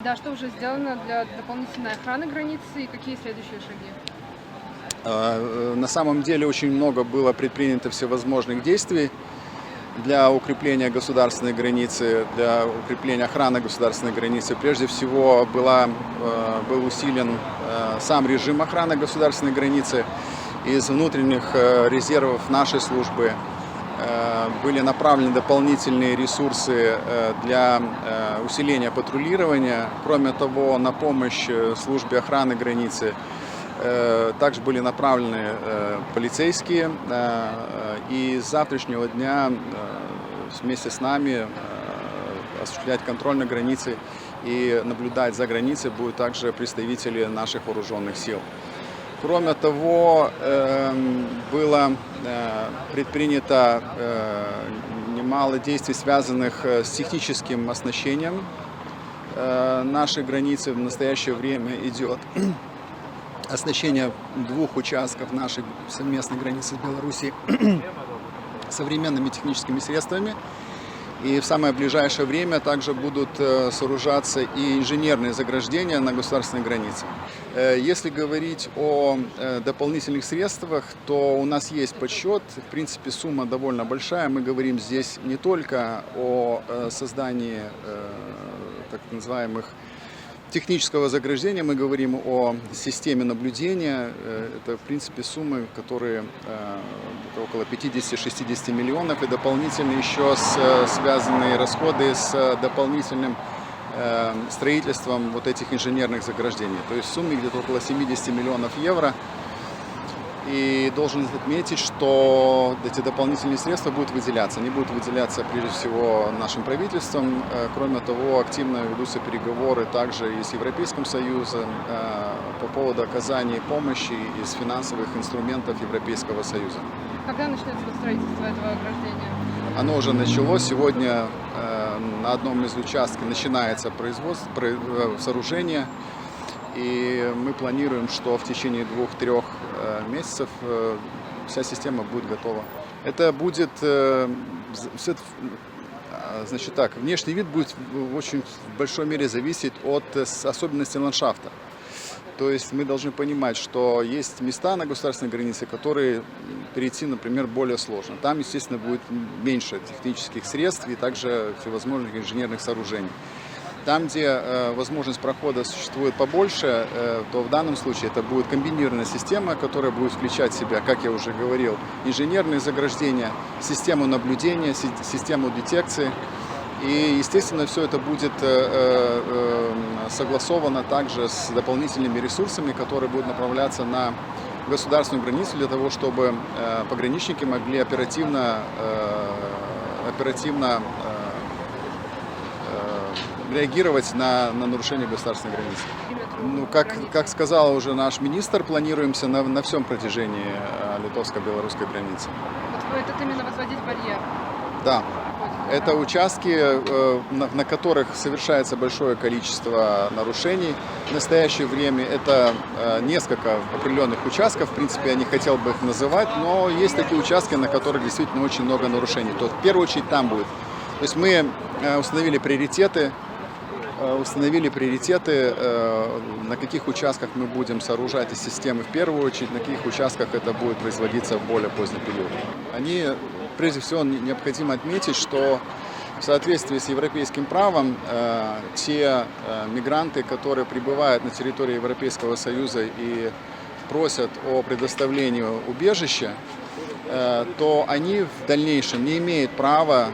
Да, что уже сделано для дополнительной охраны границы и какие следующие шаги? На самом деле очень много было предпринято всевозможных действий для укрепления государственной границы, для укрепления охраны государственной границы. Прежде всего был усилен сам режим охраны государственной границы. Из внутренних резервов нашей службы были направлены дополнительные ресурсы для усиления патрулирования. Кроме того, на помощь службе охраны границы также были направлены полицейские. И с завтрашнего дня вместе с нами осуществлять контроль на границе и наблюдать за границей будут также представители наших вооруженных сил. Кроме того, было предпринято немало действий, связанных с техническим оснащением нашей границы. В настоящее время идет оснащение двух участков нашей совместной границы с Белоруссией современными техническими средствами. И в самое ближайшее время также будут сооружаться и инженерные заграждения на государственной границе. Если говорить о дополнительных средствах, то у нас есть подсчет. В принципе, сумма довольно большая. Мы говорим здесь не только о создании так называемых технического заграждения, мы говорим о системе наблюдения. Это, в принципе, суммы, которые около 50-60 миллионов, и дополнительно еще связанные расходы с дополнительным строительством вот этих инженерных заграждений. То есть в сумме где-то около 70 миллионов евро. И должен отметить, что эти дополнительные средства будут выделяться. Они будут выделяться прежде всего нашим правительством. Кроме того, активно ведутся переговоры также и с Европейским Союзом по поводу оказания помощи из финансовых инструментов Европейского Союза. Когда начнется строительство этого ограждения? Оно уже началось. Сегодня на одном из участков начинается сооружение. И мы планируем, что в течение 2-3 месяцев вся система будет готова. Это будет, значит так, внешний вид будет в очень большой мере зависеть от особенностей ландшафта. То есть мы должны понимать, что есть места на государственной границе, которые перейти, например, более сложно. Там, естественно, будет меньше технических средств и также всевозможных инженерных сооружений. Там, где возможность прохода существует побольше, то в данном случае это будет комбинированная система, которая будет включать в себя, как я уже говорил, инженерные заграждения, систему наблюдения, систему детекции. И, естественно, все это будет согласовано также с дополнительными ресурсами, которые будут направляться на государственную границу для того, чтобы пограничники могли оперативно реагировать на нарушение государственной границы. Ну, как сказал уже наш министр, планируемся на всем протяжении литовско-белорусской границы. Вот это именно возводить барьер? Да. Это участки, на которых совершается большое количество нарушений. В настоящее время это несколько определенных участков, в принципе, я не хотел бы их называть, но есть такие участки, на которых действительно очень много нарушений. То в первую очередь там будет. То есть мы установили приоритеты, на каких участках мы будем сооружать эти системы в первую очередь, на каких участках это будет производиться в более поздний период. Прежде всего, необходимо отметить, что в соответствии с европейским правом те мигранты, которые прибывают на территорию Европейского Союза и просят о предоставлении убежища, то они в дальнейшем не имеют права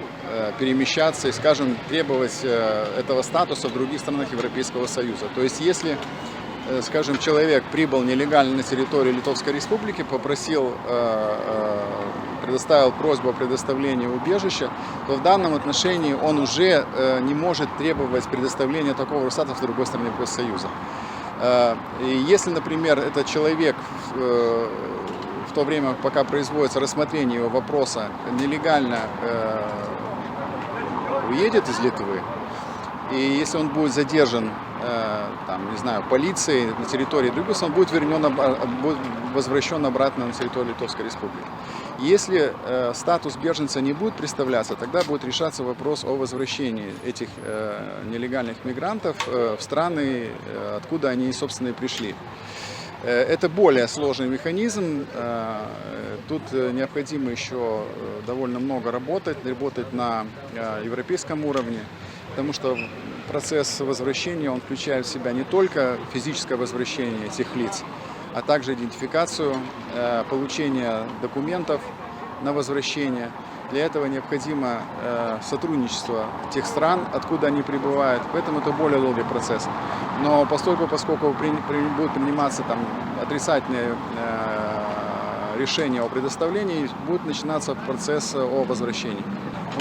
перемещаться и, скажем, требовать этого статуса в других странах Европейского Союза. То есть, если, скажем, человек прибыл нелегально на территорию Литовской Республики, предоставил просьбу о предоставлении убежища, то в данном отношении он уже не может требовать предоставления такого статуса в другой стране Союза. И если, например, этот человек в то время, пока производится рассмотрение его вопроса, нелегально уедет из Литвы, и если он будет задержан, полицией на территории другой, он будет возвращен обратно на территорию Литовской Республики. Если статус беженца не будет представляться, тогда будет решаться вопрос о возвращении этих нелегальных мигрантов в страны, откуда они, собственно, и пришли. Это более сложный механизм. Тут необходимо еще довольно много работать на европейском уровне, потому что процесс возвращения, он включает в себя не только физическое возвращение этих лиц, а также идентификацию, получение документов на возвращение. Для этого необходимо сотрудничество тех стран, откуда они прибывают, поэтому это более долгий процесс. Но поскольку будут приниматься отрицательные решения о предоставлении, будет начинаться процесс о возвращении.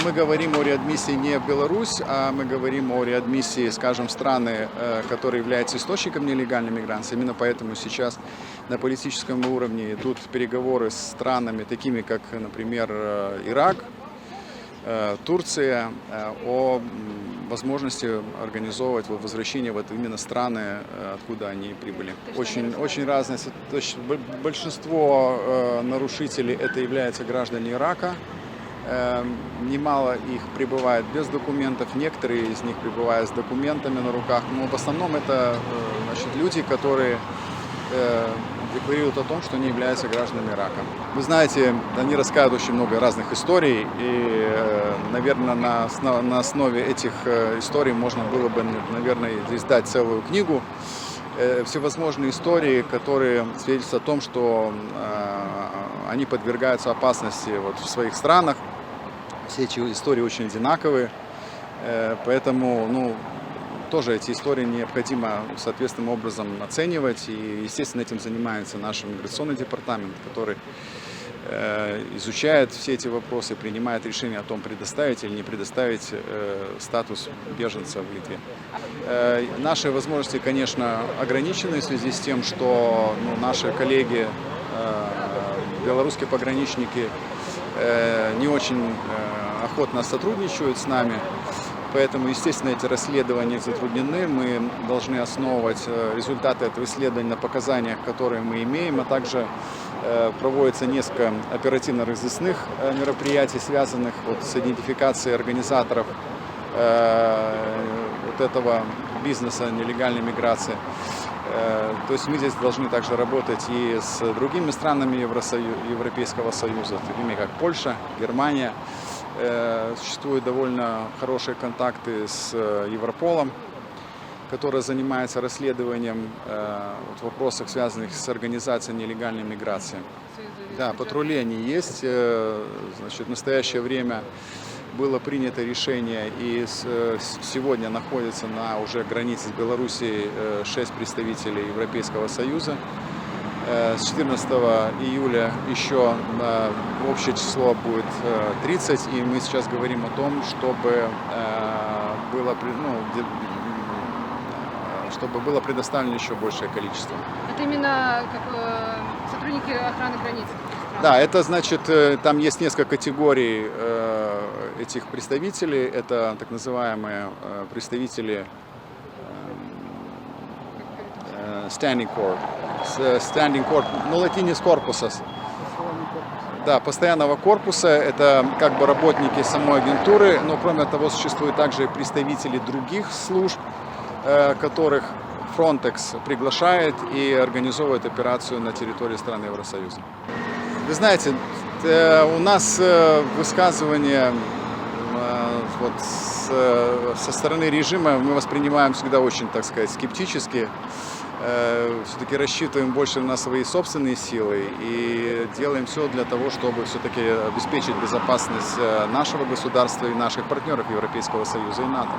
Мы говорим о реадмиссии не в Беларусь, а мы говорим о реадмиссии, скажем, в страны, которые являются источником нелегальной миграции. Именно поэтому сейчас на политическом уровне идут переговоры с странами, такими как, например, Ирак, Турция, о возможности организовывать возвращение именно страны, откуда они прибыли. Очень разные. Большинство нарушителей это являются граждане Ирака. Немало их прибывает без документов, некоторые из них прибывают с документами на руках, но в основном это люди, которые декларируют о том, что они являются гражданами Ирака. Вы знаете, они рассказывают очень много разных историй, и, наверное, на основе этих историй можно было бы, наверное, издать целую книгу. Всевозможные истории, которые свидетельствуют о том, что они подвергаются опасности в своих странах. Все эти истории очень одинаковые, поэтому тоже эти истории необходимо соответственным образом оценивать. И, естественно, этим занимается наш миграционный департамент, который изучает все эти вопросы, принимает решение о том, предоставить или не предоставить статус беженца в Литве. Наши возможности, конечно, ограничены в связи с тем, что наши коллеги, белорусские пограничники, не очень охотно сотрудничают с нами. Поэтому, естественно, эти расследования затруднены. Мы должны основывать результаты этого исследования на показаниях, которые мы имеем, а также проводится несколько оперативно-розыскных мероприятий, связанных с идентификацией организаторов этого бизнеса нелегальной миграции. То есть мы здесь должны также работать и с другими странами Европейского Союза, такими как Польша, Германия. Существуют довольно хорошие контакты с Европолом, который занимается расследованием вопросов, связанных с организацией нелегальной миграции. Да, патрули они есть. В настоящее время было принято решение, и сегодня находится на уже границе с Белоруссией 6 представителей Европейского Союза. С 14 июля еще общее число будет 30, и мы сейчас говорим о том, чтобы было предоставлено еще большее количество. Это именно как сотрудники охраны границ? Да, это значит, там есть несколько категорий этих представителей. Это так называемые представители Standing Corps, латинис корпусас. Да, постоянного корпуса, это как бы работники самой агентуры, но кроме того существуют также представители других служб, которых Frontex приглашает и организовывает операцию на территории стран Евросоюза. Вы знаете, у нас высказывания со стороны режима мы воспринимаем всегда очень, так сказать, скептически. Все-таки рассчитываем больше на свои собственные силы и делаем все для того, чтобы все-таки обеспечить безопасность нашего государства и наших партнеров Европейского Союза и НАТО.